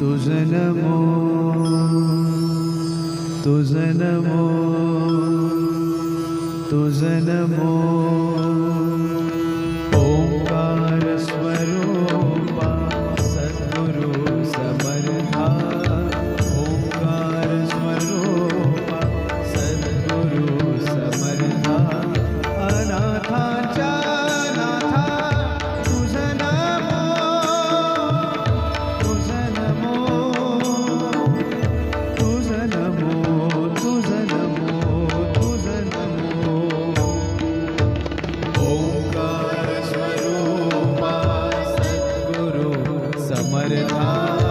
तुझ नमो तुझ नमो तुझ नमो ओंकार स्वरूपा सद्गुरु समर्था ओंकार स्वरूपा सद्गुरु समर्था अनाथांच्या नाथा तुझ नमो तुझ नमो तुझ नमो तुझ नमो तुझ नमो ओंकार स्वरूपा सद्गुरु समर्था